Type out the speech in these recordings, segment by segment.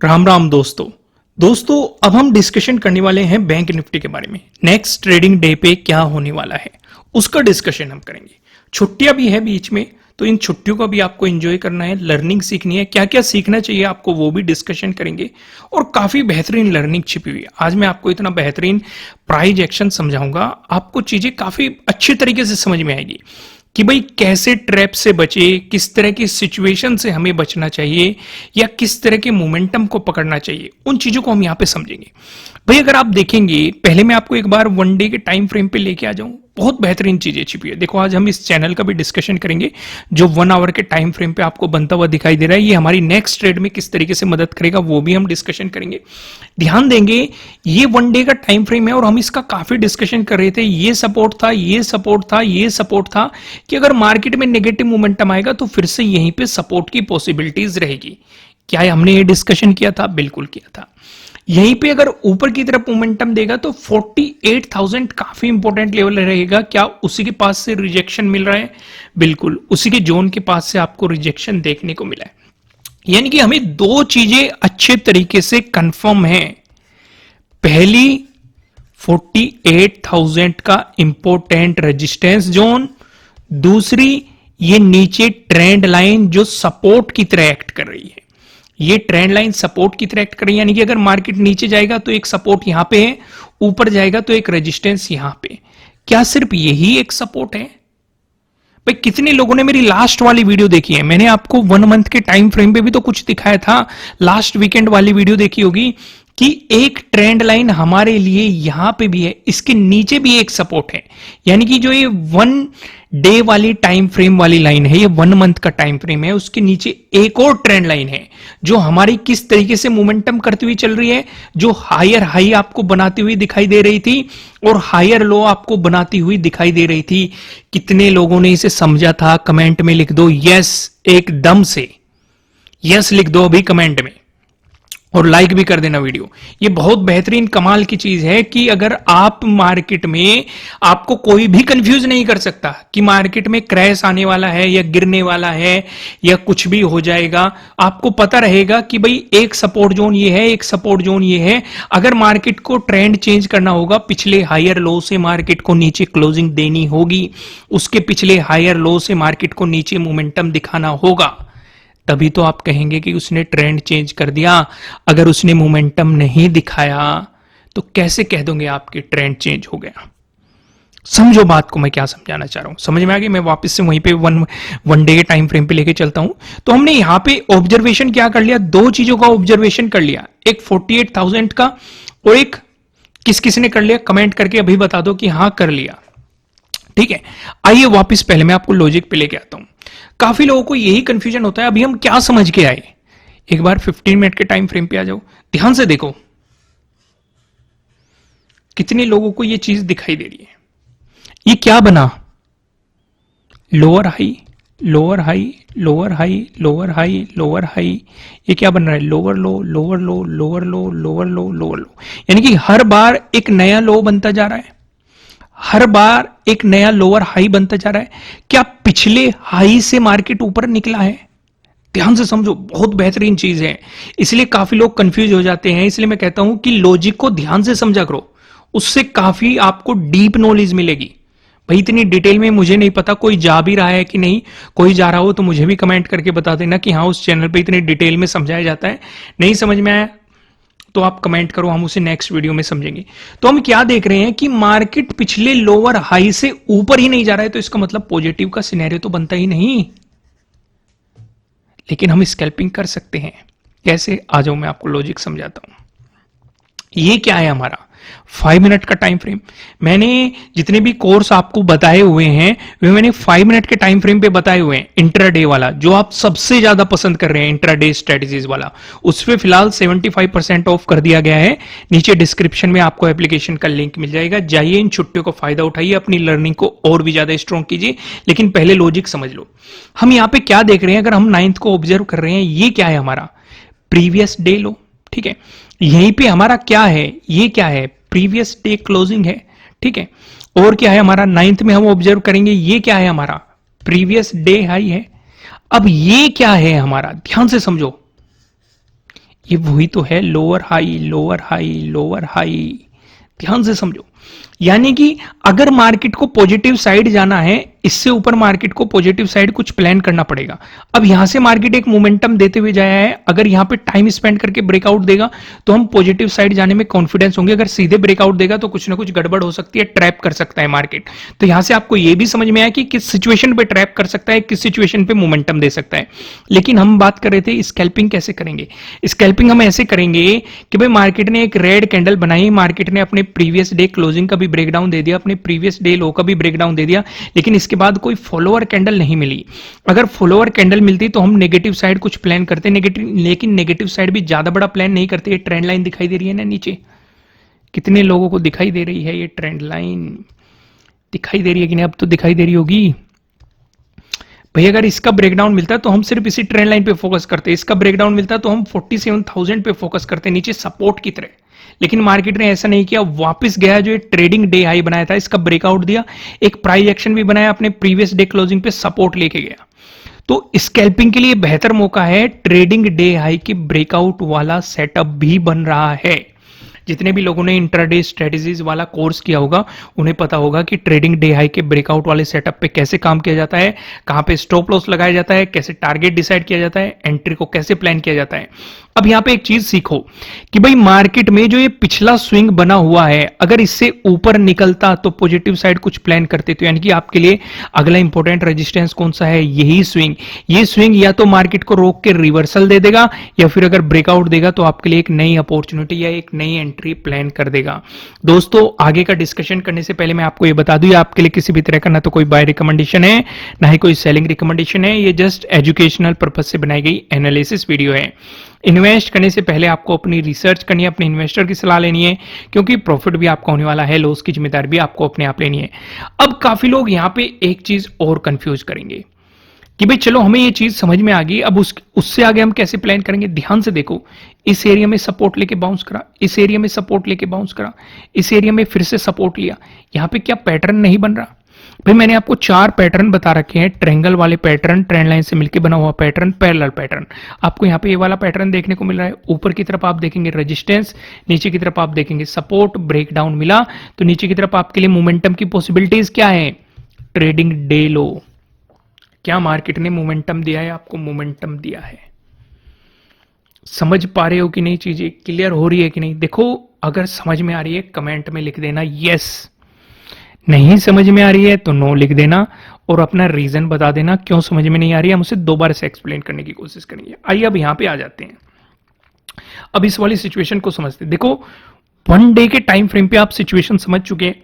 राम राम दोस्तों अब हम डिस्कशन करने वाले हैं बैंक निफ्टी के बारे में। नेक्स्ट ट्रेडिंग डे पे क्या होने वाला है उसका डिस्कशन हम करेंगे। छुट्टियां भी है बीच में, तो इन छुट्टियों का भी आपको एंजॉय करना है, लर्निंग सीखनी है, क्या क्या सीखना चाहिए आपको वो भी डिस्कशन करेंगे। और काफी बेहतरीन लर्निंग छिपी हुई है। आज मैं आपको इतना बेहतरीन प्राइज एक्शन समझाऊंगा, आपको चीजें काफी अच्छे तरीके से समझ में आएगी कि भाई कैसे ट्रैप से बचे, किस तरह की सिचुएशन से हमें बचना चाहिए या किस तरह के मोमेंटम को पकड़ना चाहिए, उन चीजों को हम यहां पे समझेंगे। भाई अगर आप देखेंगे, पहले मैं आपको एक बार वन डे के टाइम फ्रेम पे लेके आ जाऊं, बहुत बेहतरीन चीजें छिपी है। देखो आज हम इस चैनल का भी डिस्कशन करेंगे जो 1 आवर के टाइम फ्रेम पे आपको बनता हुआ दिखाई दे रहा है। ये हमारी नेक्स्ट ट्रेड में किस तरीके से मदद करेगा वो भी हम डिस्कशन करेंगे। ध्यान देंगे ये वन डे का टाइम फ्रेम है और हम इसका काफी डिस्कशन कर रहे थे। ये सपोर्ट था, ये सपोर्ट था, ये सपोर्ट था कि अगर मार्केट में नेगेटिव मोमेंटम आएगा तो फिर से यहीं पे सपोर्ट की पॉसिबिलिटीज रहेगी। क्या हमने ये डिस्कशन किया था? बिल्कुल किया था। यहीं पे अगर ऊपर की तरफ मोमेंटम देगा तो 48,000 काफी इंपॉर्टेंट लेवल रहेगा। क्या उसी के पास से रिजेक्शन मिल रहा है? बिल्कुल उसी के जोन के पास से आपको रिजेक्शन देखने को मिला है। यानी कि हमें दो चीजें अच्छे तरीके से कंफर्म है। पहली 48,000 का इंपॉर्टेंट रेजिस्टेंस जोन, दूसरी ये नीचे ट्रेंड लाइन जो सपोर्ट की तरह एक्ट कर रही है। ये ट्रेंड लाइन सपोर्ट की तरह एक्ट कर रही है, यानी कि अगर मार्केट नीचे जाएगा तो एक सपोर्ट यहां पे है, ऊपर जाएगा तो एक रेजिस्टेंस यहां पे। क्या सिर्फ यही एक सपोर्ट है? भाई कितने लोगों ने मेरी लास्ट वाली वीडियो देखी है? मैंने आपको 1 मंथ के टाइम फ्रेम पे भी तो कुछ दिखाया था। लास्ट वीकेंड वाली वीडियो देखी होगी कि एक ट्रेंड लाइन हमारे लिए यहां पे भी है, इसके नीचे भी एक सपोर्ट है। यानी कि जो ये 1 डे वाली टाइम फ्रेम वाली लाइन है, ये 1 मंथ का टाइम फ्रेम है, उसके नीचे एक और ट्रेंड लाइन है जो हमारी किस तरीके से मोमेंटम करती हुई चल रही है, जो हायर हाई आपको बनाती हुई दिखाई दे रही थी और हायर लो आपको बनाती हुई दिखाई दे रही थी। कितने लोगों ने इसे समझा था? कमेंट में लिख दो यस, एकदम से यस लिख दो अभी कमेंट में, और लाइक भी कर देना वीडियो। ये बहुत बेहतरीन कमाल की चीज है कि अगर आप मार्केट में, आपको कोई भी कंफ्यूज नहीं कर सकता कि मार्केट में क्रैश आने वाला है या गिरने वाला है या कुछ भी हो जाएगा। आपको पता रहेगा कि भाई एक सपोर्ट जोन ये है, एक सपोर्ट जोन ये है। अगर मार्केट को ट्रेंड चेंज करना होगा, पिछले हायर लो से मार्केट को नीचे क्लोजिंग देनी होगी, उसके पिछले हायर लो से मार्केट को नीचे मोमेंटम दिखाना होगा, तभी तो आप कहेंगे कि उसने ट्रेंड चेंज कर दिया। अगर उसने मोमेंटम नहीं दिखाया तो कैसे कह दोगे आपके ट्रेंड चेंज हो गया? समझो बात को मैं क्या समझाना चाह रहा हूं। समझ में आ गई? मैं वापस से वहीं पे वन डे के टाइम फ्रेम पे लेके चलता हूं। तो हमने यहां पे ऑब्जर्वेशन क्या कर लिया? दो चीजों का ऑब्जर्वेशन कर लिया, एक 48,000 का और एक किस किस ने कर लिया? कमेंट करके अभी बता दो कि हां कर लिया। ठीक है, आइए वापस पहले मैं आपको लॉजिक पे लेके आता हूं। काफी लोगों को यही कंफ्यूजन होता है। अभी हम क्या समझ के आए? एक बार 15 मिनट के टाइम फ्रेम पे आ जाओ, ध्यान से देखो कितने लोगों को यह चीज दिखाई दे रही है। ये क्या बना? Lower high, lower high, lower high, lower high, lower high. ये क्या बन रहा है? लोअर लो, लोअर लो, लोअर लो, लोअर लो, लोअर लो। यानी कि हर बार एक नया लो बनता जा रहा है, हर बार एक नया लोअर हाई बनता जा रहा है। क्या पिछले हाई से मार्केट ऊपर निकला है? ध्यान से समझो, बहुत बेहतरीन चीज है। इसलिए काफी लोग कंफ्यूज हो जाते हैं। इसलिए मैं कहता हूं कि लॉजिक को ध्यान से समझा करो, उससे काफी आपको डीप नॉलेज मिलेगी। भाई इतनी डिटेल में मुझे नहीं पता कोई जा भी रहा है कि नहीं। कोई जा रहा हो तो मुझे भी कमेंट करके बता देना कि हाँ उस चैनल पे इतनी डिटेल में समझाया जाता है। नहीं समझ में आया तो आप कमेंट करो, हम उसे नेक्स्ट वीडियो में समझेंगे। तो हम क्या देख रहे हैं कि मार्केट पिछले लोअर हाई से ऊपर ही नहीं जा रहा है, तो इसका मतलब पॉजिटिव का सिनेरियो तो बनता ही नहीं। लेकिन हम स्कैल्पिंग कर सकते हैं। कैसे? आ जाओ मैं आपको लॉजिक समझाता हूं। ये क्या है? हमारा 5 मिनट का टाइम फ्रेम। मैंने जितने भी कोर्स आपको बताए हुए हैं वे मैंने 5 मिनट के टाइम फ्रेम पे बताए हुए हैं। इंट्राडे वाला जो आप सबसे ज्यादा पसंद कर रहे हैं, इंट्राडे स्ट्रेटजीज वाला, उस पे फिलहाल 75% ऑफ कर दिया गया है। नीचे डिस्क्रिप्शन में आपको एप्लीकेशन का लिंक मिल जाएगा। जाइए, इन छुट्टियों का फायदा उठाइए, अपनी लर्निंग को और भी ज्यादा स्ट्रॉन्ग कीजिए। लेकिन पहले लॉजिक समझ लो। हम यहां पे क्या देख रहे हैं? अगर हम 9th को ऑब्जर्व कर रहे हैं, ये क्या है? हमारा प्रीवियस डे लो। ठीक है, यहीं पे हमारा क्या है? ये क्या है? प्रीवियस डे क्लोजिंग है। ठीक है, और क्या है हमारा? 9th में हम ऑब्जर्व करेंगे, ये क्या है? हमारा प्रीवियस डे हाई है। अब ये क्या है हमारा? ध्यान से समझो, ये वही तो है, lower high lower high lower high. ध्यान से समझो, यानी कि अगर मार्केट को पॉजिटिव साइड जाना है, इससे ऊपर मार्केट को पॉजिटिव साइड कुछ प्लान करना पड़ेगा। अब यहां से मार्केट एक मोमेंटम देते हुए जाया है, अगर यहां पे टाइम स्पेंड करके ब्रेकआउट देगा तो हम पॉजिटिव साइड जाने में कॉन्फिडेंस होंगे। अगर सीधे ब्रेकआउट देगा तो कुछ ना कुछ गड़बड़ हो सकती है, ट्रैप कर सकता है मार्केट। तो यहां से आपको यह भी समझ में आया कि किस सिचुएशन पे ट्रैप कर सकता है, किस सिचुएशन पे मोमेंटम दे सकता है। लेकिन हम बात कर रहे थे स्कैल्पिंग कैसे करेंगे। स्कैल्पिंग हम ऐसे करेंगे कि भाई मार्केट ने एक रेड कैंडल बनाई, मार्केट ने अपने प्रीवियस डे क्लोजिंग का भी ब्रेकडाउन दे दिया, अपने प्रीवियस डे लो का भी ब्रेकडाउन दे दिया, लेकिन इसके बाद कोई फॉलोअर कैंडल नहीं मिली। अगर फॉलोअर कैंडल मिलती तो हम नेगेटिव साइड कुछ प्लान करते, लेकिन नेगेटिव साइड भी ज्यादा बड़ा प्लान नहीं करते। ये ट्रेंड लाइन दिखाई दे रही है ना नीचे, कितने लोगों को दिखाई दे रही है? ये ट्रेंड लाइन दिखाई दे रही है कि नहीं? अब तो दिखाई दे रही होगी भाई। अगर इसका ब्रेकडाउन मिलता तो हम सिर्फ इसी ट्रेंड लाइन पे फोकस करते, इसका ब्रेकडाउन मिलता तो हम 47,000 पे फोकस करते नीचे सपोर्ट की तरह। लेकिन मार्केट ने ऐसा नहीं किया, वापस गया, जो ट्रेडिंग डे हाई बनाया था इसका ब्रेकआउट दिया, एक प्राइस एक्शन भी बनाया, अपने प्रीवियस डे क्लोजिंग पे सपोर्ट लेके गया। तो स्कैल्पिंग के लिए बेहतर मौका है, ट्रेडिंग डे हाई के ब्रेकआउट वाला सेटअप भी बन रहा है। जितने भी लोगों ने इंट्राडे स्ट्रेटेजीज वाला कोर्स किया होगा उन्हें पता होगा कि ट्रेडिंग डे हाई के ब्रेकआउट वाले सेटअप पे कैसे काम किया जाता है, कहां पे स्टॉप लॉस लगाया जाता है, कैसे टारगेट डिसाइड किया जाता है, एंट्री को कैसे प्लान किया जाता है। अब यहां पे एक चीज सीखो कि भाई मार्केट में जो ये पिछला स्विंग बना हुआ है, अगर इससे ऊपर निकलता तो पॉजिटिव साइड कुछ प्लान करते, तो यानी कि आपके लिए अगला इंपॉर्टेंट रेजिस्टेंस कौन सा है? यही स्विंग। ये स्विंग या तो मार्केट को रोक के रिवर्सल दे देगा, या फिर अगर ब्रेकआउट देगा तो आपके लिए एक नई अपॉर्चुनिटी या एक नई एंट्री प्लान कर देगा। दोस्तों, आगे का डिस्कशन करने से पहले मैं आपको ये बता दूं, आपके लिए किसी भी तरह का ना तो कोई बाय रिकमेंडेशन है, ना ही कोई सेलिंग रिकमेंडेशन है। ये जस्ट एजुकेशनल पर्पज से बनाई गई एनालिसिस वीडियो है। इन्वेस्ट करने से पहले आपको अपनी रिसर्च करनी है, अपने इन्वेस्टर की सलाह लेनी है, क्योंकि प्रॉफिट भी आपका होने वाला है, लॉस की जिम्मेदारी भी आपको अपने आप लेनी है। अब काफी लोग यहां पे एक चीज और कंफ्यूज करेंगे कि भाई चलो हमें ये चीज समझ में आ गई, अब उससे आगे हम कैसे प्लान करेंगे। ध्यान से देखो, इस एरिया में सपोर्ट लेके बाउंस करा, इस एरिया में सपोर्ट लेके बाउंस करा, इस एरिया में फिर से सपोर्ट लिया, यहां पे क्या पैटर्न नहीं बन रहा? भाई मैंने आपको 4 पैटर्न बता रखे हैं, ट्रायंगल वाले पैटर्न, ट्रेंड लाइन से मिलकर बना हुआ पैटर्न, पैरेलल पैटर्न। आपको यहाँ पे ये वाला पैटर्न देखने को मिल रहा है। ऊपर की तरफ आप देखेंगे रेजिस्टेंस, नीचे की तरफ आप देखेंगे सपोर्ट, ब्रेकडाउन मिला तो नीचे की तरफ आपके लिए मोमेंटम की पॉसिबिलिटीज क्या है? ट्रेडिंग डे लो। क्या मार्केट ने मोमेंटम दिया है? आपको मोमेंटम दिया है। समझ पा रहे हो कि नहीं? चीजें क्लियर हो रही है कि नहीं? देखो, अगर समझ में आ रही है कमेंट में लिख देना यस, नहीं समझ में आ रही है तो नो लिख देना, और अपना रीजन बता देना क्यों समझ में नहीं आ रही है। हम उसे दोबारा से एक्सप्लेन करने की कोशिश करेंगे। आइए अब यहां पे आ जाते हैं, अब इस वाली सिचुएशन को समझते हैं। देखो, 1 डे के टाइम फ्रेम पे आप सिचुएशन समझ चुके हैं।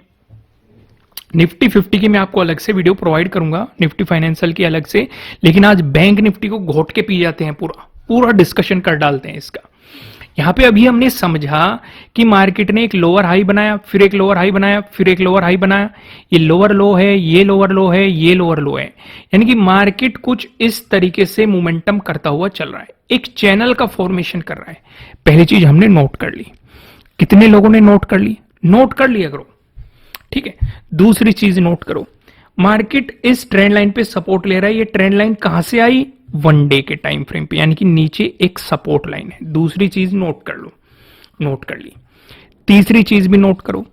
निफ्टी 50 की मैं आपको अलग से वीडियो प्रोवाइड करूंगा, निफ्टी फाइनेंशियल की अलग से, लेकिन आज बैंक निफ्टी को घोट के पी जाते हैं, पूरा डिस्कशन कर डालते हैं इसका। यहां पे अभी हमने समझा कि मार्केट ने एक लोअर हाई बनाया, फिर एक लोअर हाई बनाया, फिर एक लोअर हाई बनाया, ये लोअर लो है, ये लोअर लो है, ये लोअर लो है, यानी कि मार्केट कुछ इस तरीके से मोमेंटम करता हुआ चल रहा है, एक चैनल का फॉर्मेशन कर रहा है। पहली चीज हमने नोट कर ली। कितने लोगों ने नोट कर ली? नोट कर लिया करो, ठीक है। दूसरी चीज नोट करो, मार्केट इस ट्रेंड लाइन पे सपोर्ट ले रहा है। ये ट्रेंड लाइन कहां से आई? 1 डे के टाइम फ्रेम पे, यानी कि नीचे एक सपोर्ट लाइन है। दूसरी चीज नोट कर लो, नोट कर ली। तीसरी चीज भी नोट करो,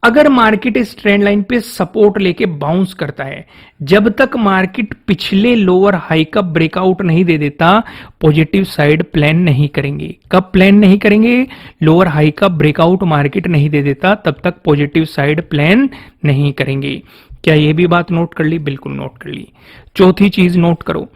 अगर मार्केट इस ट्रेंड लाइन पे सपोर्ट लेके बाउंस करता है, जब तक मार्केट पिछले लोअर हाई का ब्रेकआउट नहीं दे देता, पॉजिटिव साइड प्लान नहीं करेंगे। कब प्लान नहीं करेंगे? लोअर हाई का ब्रेकआउट मार्केट नहीं दे देता तब तक पॉजिटिव साइड प्लान नहीं करेंगे। क्या यह भी बात नोट कर ली? बिल्कुल नोट कर ली। चौथी चीज नोट करो,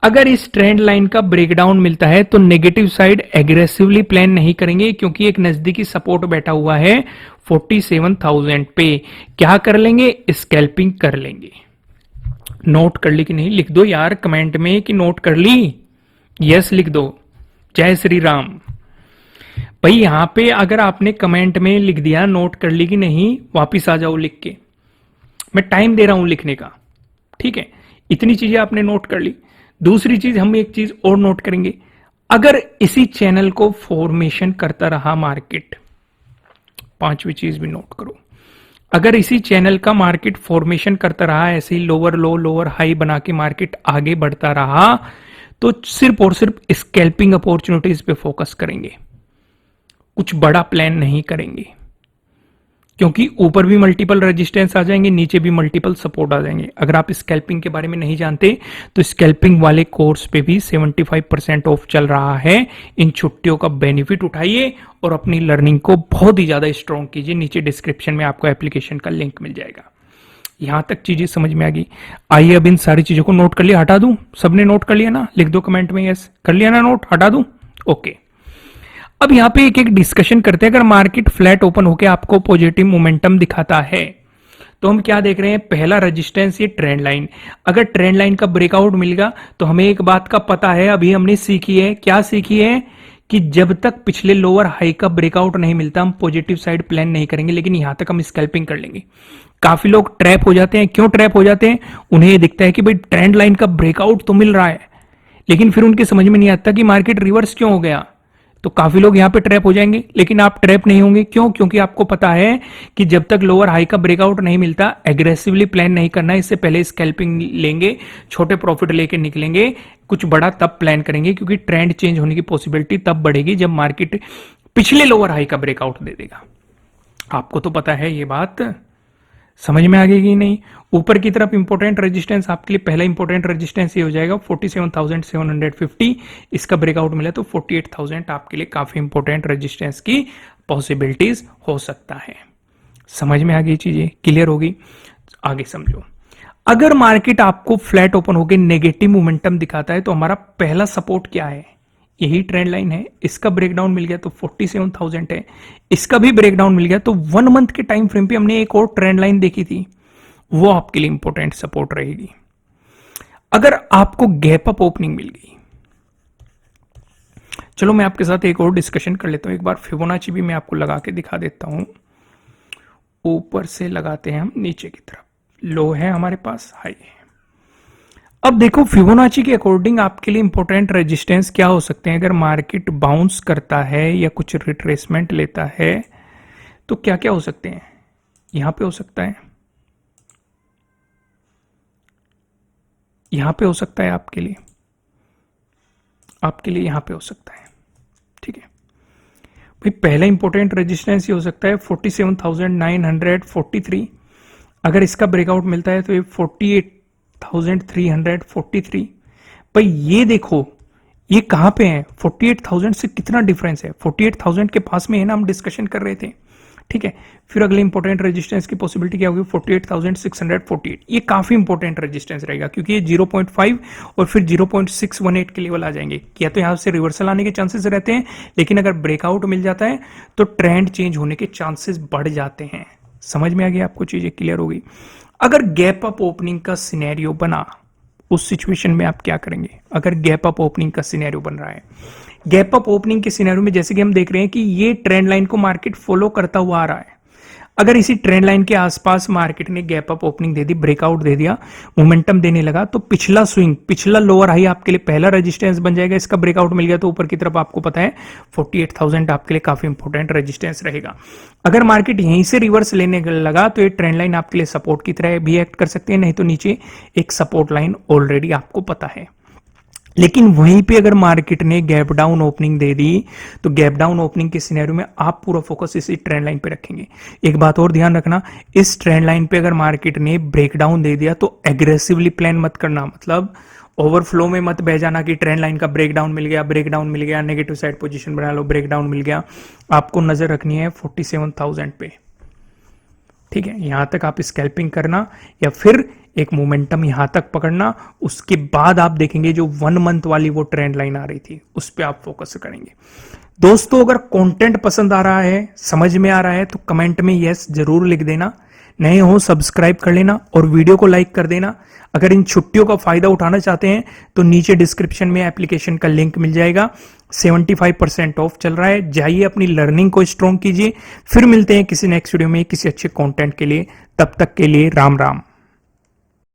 अगर इस ट्रेंड लाइन का ब्रेकडाउन मिलता है तो नेगेटिव साइड एग्रेसिवली प्लान नहीं करेंगे, क्योंकि एक नजदीकी सपोर्ट बैठा हुआ है 47,000 पे। क्या कर लेंगे? स्कैल्पिंग कर लेंगे। नोट कर ली कि नहीं? लिख दो यार कमेंट में कि नोट कर ली, यस लिख दो। जय श्री राम। भाई यहां पे अगर आपने कमेंट में लिख दिया नोट कर ली कि नहीं, वापिस आ जाओ लिख के, मैं टाइम दे रहा हूं लिखने का, ठीक है। इतनी चीजें आपने नोट कर ली। दूसरी चीज हम एक चीज और नोट करेंगे, अगर इसी चैनल को फॉर्मेशन करता रहा मार्केट, पांचवी चीज भी नोट करो, अगर इसी चैनल का मार्केट फॉर्मेशन करता रहा, ऐसे ही लोअर लो लोअर हाई बना के मार्केट आगे बढ़ता रहा, तो सिर्फ और सिर्फ स्कैल्पिंग अपॉर्चुनिटीज पे फोकस करेंगे, कुछ बड़ा प्लान नहीं करेंगे, क्योंकि ऊपर भी मल्टीपल रेजिस्टेंस आ जाएंगे, नीचे भी मल्टीपल सपोर्ट आ जाएंगे। अगर आप स्कैल्पिंग के बारे में नहीं जानते तो स्कैल्पिंग वाले कोर्स पे भी 75% ऑफ चल रहा है। इन छुट्टियों का बेनिफिट उठाइए और अपनी लर्निंग को बहुत ही ज्यादा स्ट्रॉन्ग कीजिए। नीचे डिस्क्रिप्शन में आपको एप्लीकेशन का लिंक मिल जाएगा। यहां तक चीजें समझ में आ गई। आइए अब इन सारी चीजों को नोट कर लिया, हटा दूं? सबने नोट कर लिया ना? लिख दो कमेंट में यस। कर लिया ना नोट? हटा दूं? ओके। अब यहां पे एक एक डिस्कशन करते हैं। अगर मार्केट फ्लैट ओपन होकर आपको पॉजिटिव मोमेंटम दिखाता है तो हम क्या देख रहे हैं? पहला रेजिस्टेंस ये ट्रेंड लाइन। अगर ट्रेंड लाइन का ब्रेकआउट मिलेगा तो हमें एक बात का पता है, अभी हमने सीखी है। क्या सीखी है? कि जब तक पिछले लोअर हाई का ब्रेकआउट नहीं मिलता हम पॉजिटिव साइड प्लान नहीं करेंगे, लेकिन यहां तक हम स्कैल्पिंग कर लेंगे। काफी लोग ट्रैप हो जाते हैं। क्यों ट्रैप हो जाते हैं? उन्हें ये दिखता है कि भाई ट्रेंड लाइन का ब्रेकआउट तो मिल रहा है, लेकिन फिर उनके समझ में नहीं आता कि मार्केट रिवर्स क्यों हो गया। तो काफी लोग यहां पे ट्रैप हो जाएंगे, लेकिन आप ट्रैप नहीं होंगे। क्यों? क्योंकि आपको पता है कि जब तक लोअर हाई का ब्रेकआउट नहीं मिलता एग्रेसिवली प्लान नहीं करना है। इससे पहले स्कैल्पिंग लेंगे, छोटे प्रॉफिट लेके निकलेंगे, कुछ बड़ा तब प्लान करेंगे, क्योंकि ट्रेंड चेंज होने की पॉसिबिलिटी तब बढ़ेगी जब मार्केट पिछले लोअर हाई का ब्रेकआउट दे देगा। आपको तो पता है ये बात, समझ में आ गई कि नहीं? ऊपर की तरफ इंपॉर्टेंट रेजिस्टेंस आपके लिए पहला इंपॉर्टेंट रेजिस्टेंस ये हो जाएगा 47,750। इसका ब्रेकआउट मिला तो 48,000 आपके लिए काफी इंपॉर्टेंट रेजिस्टेंस की पॉसिबिलिटीज हो सकता है। समझ में आ गई चीजें? क्लियर होगी? आगे समझो। अगर मार्केट आपको फ्लैट ओपन होकर नेगेटिव मोमेंटम दिखाता है तो हमारा पहला सपोर्ट क्या है? यही ट्रेंड लाइन है। इसका ब्रेकडाउन मिल गया तो 47,000 है। इसका भी ब्रेकडाउन मिल गया तो 1 मंथ के टाइम फ्रेम पे हमने एक और ट्रेंड लाइन देखी थी, वो आपके लिए इंपॉर्टेंट सपोर्ट रहेगी। अगर आपको गैप अप ओपनिंग मिल गई, चलो मैं आपके साथ एक और डिस्कशन कर लेता हूं। एक बार फिबोनाची भी मैं आपको लगा के दिखा देता हूं। ऊपर से लगाते हैं हम नीचे की तरफ, लो है हमारे पास, हाई है। अब देखो फिबोनाची के अकॉर्डिंग आपके लिए इंपॉर्टेंट रेजिस्टेंस क्या हो सकते हैं? अगर मार्केट बाउंस करता है या कुछ रिट्रेसमेंट लेता है तो क्या क्या हो सकते हैं? यहां पे हो सकता है, यहां पे हो सकता है, आपके लिए यहां पे हो सकता है। ठीक है भाई, पहला इंपॉर्टेंट रेजिस्टेंस ये हो सकता है 47,943। अगर इसका ब्रेकआउट मिलता है तो ये 48,343। भाई ये देखो ये कहां पे है? 48,000 से कितना डिफरेंस है? 48,000 के पास में है ना, हम डिस्कशन कर रहे थे। ठीक है, फिर अगले इंपॉर्टेंट रेजिस्टेंस की पॉसिबिलिटी क्या होगी? 48,648। ये काफी इंपॉर्टेंट रेजिस्टेंस रहेगा, क्योंकि ये 0.5 और फिर 0.618 के लेवल आ जाएंगे। या तो यहां से रिवर्सल आने के चांसेस रहते हैं, लेकिन अगर ब्रेकआउट मिल जाता है तो ट्रेंड चेंज होने के चांसेस बढ़ जाते हैं। समझ में आ गया आपको? चीजें क्लियर हो गई? अगर गैप अप ओपनिंग का सिनेरियो बना, उस सिचुएशन में आप क्या करेंगे? अगर गैप अप ओपनिंग का सिनेरियो बन रहा है, गैप अप ओपनिंग के सिनेरियो में जैसे कि हम देख रहे हैं कि ये ट्रेंड लाइन को मार्केट फॉलो करता हुआ आ रहा है। अगर इसी ट्रेंड लाइन के आसपास मार्केट ने गैप अप ओपनिंग दे दी, ब्रेकआउट दे दिया, मोमेंटम देने लगा, तो पिछला स्विंग, पिछला लोअर हाई आपके लिए पहला रेजिस्टेंस बन जाएगा। इसका ब्रेकआउट मिल गया तो ऊपर की तरफ आपको पता है 48,000 आपके लिए काफी इंपॉर्टेंट रेजिस्टेंस रहेगा। अगर मार्केट यहीं से रिवर्स लेने लगा तो ये ट्रेंड लाइन आपके लिए सपोर्ट की तरह भी एक्ट कर सकते हैं, नहीं तो नीचे एक सपोर्ट लाइन ऑलरेडी आपको पता है। लेकिन वहीं पे अगर मार्केट ने गैप डाउन ओपनिंग दे दी तो गैप डाउन ओपनिंग के सिनेरियो में आप पूरा फोकस इसी ट्रेंड लाइन पे रखेंगे। एक बात और ध्यान रखना, इस ट्रेंड लाइन पे अगर मार्केट ने ब्रेक डाउन दे दिया तो एग्रेसिवली प्लान मत करना, मतलब ओवरफ्लो में मत बह जाना कि ट्रेंड लाइन का ब्रेक डाउन मिल गया, नेगेटिव साइड पोजीशन बना लो, ब्रेक डाउन मिल गया। आपको नजर रखनी है 47,000 पे। ठीक है, यहां तक आप स्कैल्पिंग करना या फिर एक मोमेंटम यहां तक पकड़ना, उसके बाद आप देखेंगे जो 1 मंथ वाली वो ट्रेंड लाइन आ रही थी उस पर आप फोकस करेंगे। दोस्तों अगर कंटेंट पसंद आ रहा है, समझ में आ रहा है तो कमेंट में यस जरूर लिख देना। नए हो सब्सक्राइब कर लेना और वीडियो को लाइक कर देना। अगर इन छुट्टियों का फायदा उठाना चाहते हैं तो नीचे डिस्क्रिप्शन में एप्लीकेशन का लिंक मिल जाएगा। 75% ऑफ चल रहा है, जाइए अपनी लर्निंग को स्ट्रॉन्ग कीजिए। फिर मिलते हैं किसी नेक्स्ट वीडियो में किसी अच्छे कंटेंट के लिए, तब तक के लिए राम राम।